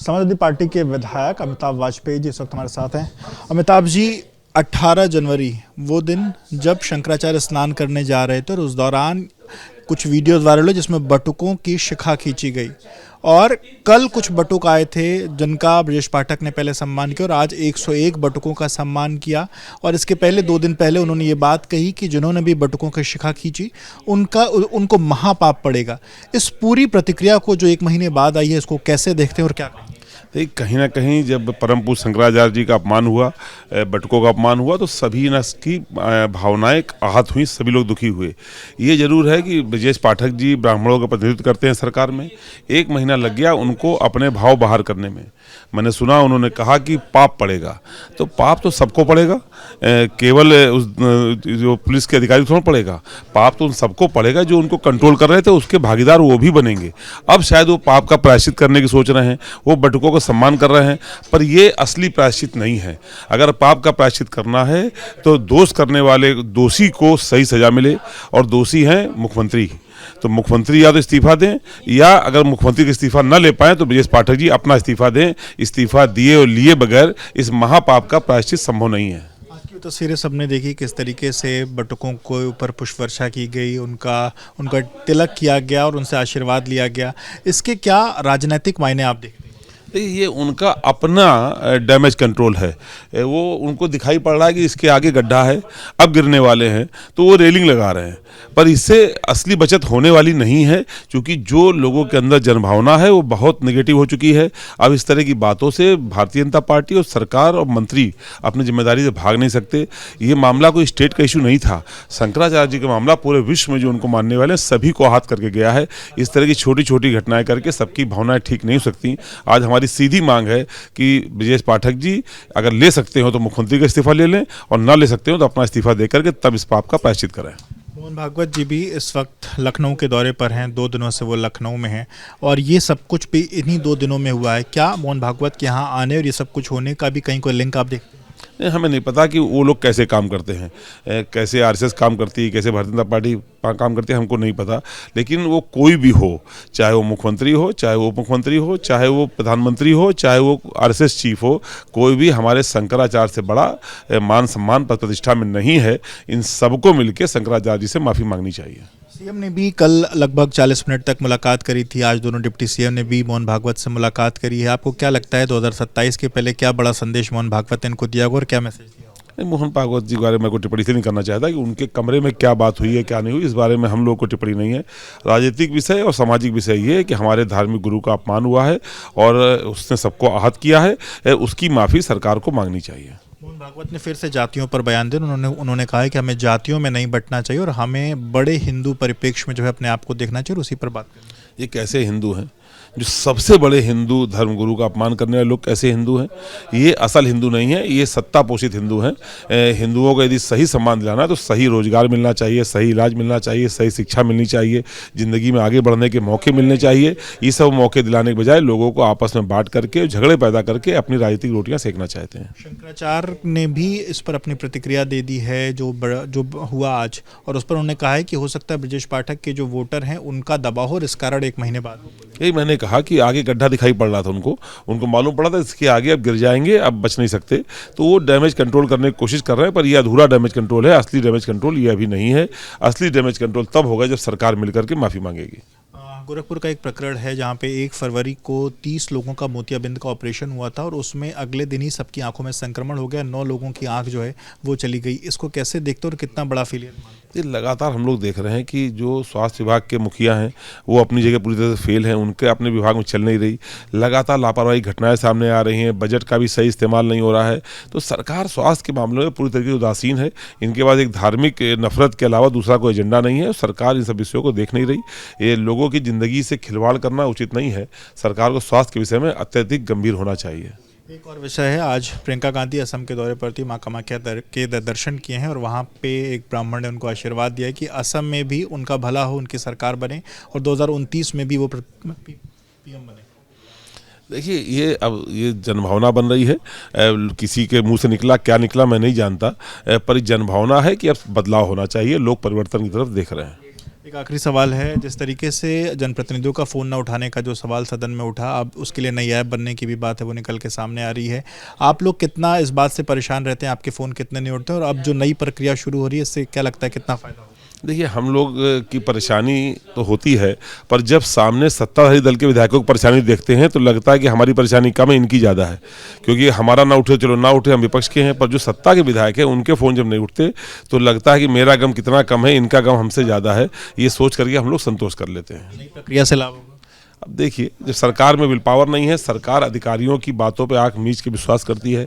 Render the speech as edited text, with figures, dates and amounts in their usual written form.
Samajwadi party के विधायक अमिताभ वाजपेयी जी इस वक्त हमारे साथ हैं। अमिताभ जी, 18 जनवरी वो दिन जब शंकराचार्य स्नान करने जा रहे थे और उस दौरान कुछ वीडियोस वायरल हुए जिसमें बटुकों की शिखा खींची गई, और कल कुछ बटुक आए थे जिनका ब्रजेश पाठक ने पहले सम्मान किया और आज 101 बटुकों का सम्मान किया। और इसके पहले 2 दिन पहले उन्होंने ये बात कही कि जिन्होंने भी बटुकों की शिखा खींची उनको महापाप पड़ेगा। इस पूरी प्रतिक्रिया को जो 1 महीने बाद आई है, इसको कैसे देखते हैं और क्या कहेंगे? कहीं ना कहीं जब परम पूज्य शंकराचार्य जी का अपमान हुआ, बटुकों का अपमान हुआ, तो सभी न की भावनाएं आहत हुई, सभी लोग दुखी हुए। ये जरूर है कि ब्रजेश पाठक जी ब्राह्मणों का प्रतिनिधित्व करते हैं सरकार में। 1 महीना लग गया उनको अपने भाव बाहर करने में। मैंने सुना उन्होंने कहा कि पाप पड़ेगा, तो पाप तो सबको पड़ेगा, केवल उस जो पुलिस के अधिकारी थोड़ा पड़ेगा। पाप तो उन सबको पड़ेगा, जो उनको कंट्रोल कर रहे थे उसके भागीदार वो भी बनेंगे। अब शायद वो पाप का प्रायश्चित करने की सोच रहे हैं, वो बटुकों को सम्मान कर रहे हैं, पर ये असली प्रायश्चित नहीं है। अगर पाप का प्रायश्चित करना है तो दोष करने वाले दोषी को सही सजा मिले, और दोषी हैं मुख्यमंत्री। तो मुख्यमंत्री या तो इस्तीफा दें, या अगर मुख्यमंत्री का इस्तीफा न ले पाए तो ब्रजेश पाठक जी अपना इस्तीफा दें। इस्तीफा दिए और लिए बगैर इस महापाप का प्रायश्चित संभव नहीं है। आज की तस्वीरें सबने देखी, किस तरीके से बटुकों को ऊपर पुष्प वर्षा की गई, उनका तिलक किया गया और उनसे आशीर्वाद लिया गया। इसके क्या राजनीतिक मायने आप देखते हैं? ये उनका अपना डैमेज कंट्रोल है। वो उनको दिखाई पड़ रहा है कि इसके आगे गड्ढा है, अब गिरने वाले हैं, तो वो रेलिंग लगा रहे हैं, पर इससे असली बचत होने वाली नहीं है, क्योंकि जो लोगों के अंदर जनभावना है वो बहुत नेगेटिव हो चुकी है। अब इस तरह की बातों से भारतीय जनता पार्टी और सरकार और मंत्री अपनी जिम्मेदारी से भाग नहीं सकते। ये मामला कोई स्टेट का इशू नहीं था। शंकराचार्य जी का मामला पूरे विश्व में जो उनको मानने वाले सभी को आहत करके गया है। इस तरह की छोटी छोटी घटनाएं करके सबकी भावनाएं ठीक नहीं हो सकती। आज हमारी सीधी मांग है कि ब्रजेश पाठक जी अगर ले सकते हो तो मुख्यमंत्री का इस्तीफा ले लें, और ना ले सकते हो तो अपना इस्तीफा दे करके तब इस पाप का प्रायश्चित करें। मोहन भागवत जी भी इस वक्त लखनऊ के दौरे पर हैं, 2 दिनों से वो लखनऊ में हैं, और ये सब कुछ भी इन्हीं 2 दिनों में हुआ है। क्या मोहन भागवत के यहाँ आने और ये सब कुछ होने का भी कहीं कोई लिंक आप देखते हैं? हमें नहीं पता कि वो लोग कैसे काम करते हैं, कैसे आरएसएस काम करती है, कैसे भारतीय जनता पार्टी काम करती है, हमको नहीं पता। लेकिन वो कोई भी हो, चाहे वो मुख्यमंत्री हो, चाहे वो उप मुख्यमंत्री हो, चाहे वो प्रधानमंत्री हो, चाहे वो आरएसएस चीफ हो, कोई भी हमारे शंकराचार्य से बड़ा मान सम्मान प्रतिष्ठा में नहीं है। इन सबको मिलकर शंकराचार्य जी से माफ़ी मांगनी चाहिए। सीएम ने भी कल लगभग 40 मिनट तक मुलाकात करी थी। आज दोनों डिप्टी सीएम ने भी मोहन भागवत से मुलाकात करी है। आपको क्या लगता है 2027 के पहले क्या बड़ा संदेश मोहन भागवत ने इनको दिया और क्या मैसेज दिया? मोहन भागवत जी के बारे में कोई टिप्पणी से नहीं करना चाहता कि उनके कमरे में क्या बात हुई है, क्या नहीं हुई, इस बारे में हम लोग को टिप्पणी नहीं है। राजनीतिक विषय और सामाजिक विषय ये है कि हमारे धार्मिक गुरु का अपमान हुआ है और उसने सबको आहत किया है, उसकी माफ़ी सरकार को मांगनी चाहिए। मोहन भागवत ने फिर से जातियों पर बयान दिया। उन्होंने कहा है कि हमें जातियों में नहीं बंटना चाहिए और हमें बड़े हिंदू परिप्रेक्ष्य में जो है अपने आप को देखना चाहिए, और उसी पर बात करनी। ये कैसे हिंदू हैं? जो सबसे बड़े हिंदू धर्मगुरु का अपमान करने वाले लोग कैसे हिंदू हैं? ये असल हिंदू नहीं है, ये सत्ता पोषित हिंदू हैं। हिंदुओं को यदि सही सम्मान दिलाना है तो सही रोजगार मिलना चाहिए, सही इलाज मिलना चाहिए, सही शिक्षा मिलनी चाहिए, ज़िंदगी में आगे बढ़ने के मौके मिलने चाहिए। ये सब मौके दिलाने के बजाय लोगों को आपस में बांट करके, झगड़े पैदा करके अपनी राजनीतिक रोटियाँ सेकना चाहते हैं। शंकराचार्य ने भी इस पर अपनी प्रतिक्रिया दे दी है जो हुआ आज, और उस पर उन्होंने कहा है कि हो सकता है ब्रजेश पाठक के जो वोटर हैं उनका दबाव हो, इस कारण 1 महीने बाद। यही मैंने कहा कि आगे गड्ढा दिखाई पड़ रहा था, उनको मालूम पड़ा था इसके आगे अब गिर जाएंगे, अब बच नहीं सकते, तो वो डैमेज कंट्रोल करने की कोशिश कर रहे हैं। पर ये अधूरा डैमेज कंट्रोल है, असली डैमेज कंट्रोल ये अभी नहीं है। असली डैमेज कंट्रोल तब होगा जब सरकार मिलकर के माफ़ी मांगेगी। गोरखपुर का एक प्रकरण है जहां पे 1 फरवरी को 30 लोगों का मोतियाबिंद का ऑपरेशन हुआ था और उसमें अगले दिन ही सबकी आंखों में संक्रमण हो गया, 9 लोगों की आंख जो है वो चली गई। इसको कैसे देखते हो और कितना बड़ा फेलियर? ये लगातार हम लोग देख रहे हैं कि जो स्वास्थ्य विभाग के मुखिया हैं वो अपनी जगह पूरी तरह से फेल हैं, उनके अपने विभाग में चल नहीं रही, लगातार लापरवाही घटनाएं सामने आ रही हैं, बजट का भी सही इस्तेमाल नहीं हो रहा है। तो सरकार स्वास्थ्य के मामलों में पूरी तरीके से उदासीन है। इनके पास एक धार्मिक नफरत के अलावा दूसरा कोई एजेंडा नहीं है। सरकार इन सब विषयों को देख नहीं रही। ये लोगों की ज़िंदगी से खिलवाड़ करना उचित नहीं है। सरकार को स्वास्थ्य के विषय में अत्यधिक गंभीर होना चाहिए। एक और विषय है, आज प्रियंका गांधी असम के दौरे पर थी, मां कामाख्या के दर्शन किए हैं और वहां पे एक ब्राह्मण ने उनको आशीर्वाद दिया कि असम में भी उनका भला हो, उनकी सरकार बने और 2029 में भी वो पीएम बने। देखिए, ये जनभावना बन रही है। किसी के मुंह से निकला क्या निकला मैं नहीं जानता, पर जनभावना है कि अब बदलाव होना चाहिए। लोग परिवर्तन की तरफ देख रहे हैं। एक आखिरी सवाल है, जिस तरीके से जनप्रतिनिधियों का फ़ोन न उठाने का जो सवाल सदन में उठा, अब उसके लिए नई ऐप बनने की भी बात है, वो निकल के सामने आ रही है। आप लोग कितना इस बात से परेशान रहते हैं, आपके फ़ोन कितने नहीं उठते, और अब जो नई प्रक्रिया शुरू हो रही है, इससे क्या लगता है कितना फ़ायदा होगा? देखिए, हम लोग की परेशानी तो होती है, पर जब सामने सत्ताधारी दल के विधायकों की परेशानी देखते हैं तो लगता है कि हमारी परेशानी कम है, इनकी ज़्यादा है। क्योंकि हमारा ना उठे, चलो ना उठे, हम विपक्ष के हैं, पर जो सत्ता के विधायक हैं उनके फ़ोन जब नहीं उठते तो लगता है कि मेरा गम कितना कम है, इनका गम हमसे ज़्यादा है। ये सोच करके हम लोग संतोष कर लेते हैं। नई प्रक्रिया से लाभ होगा? अब देखिए, जब सरकार में विल पावर नहीं है, सरकार अधिकारियों की बातों पर आँख मीच के विश्वास करती है।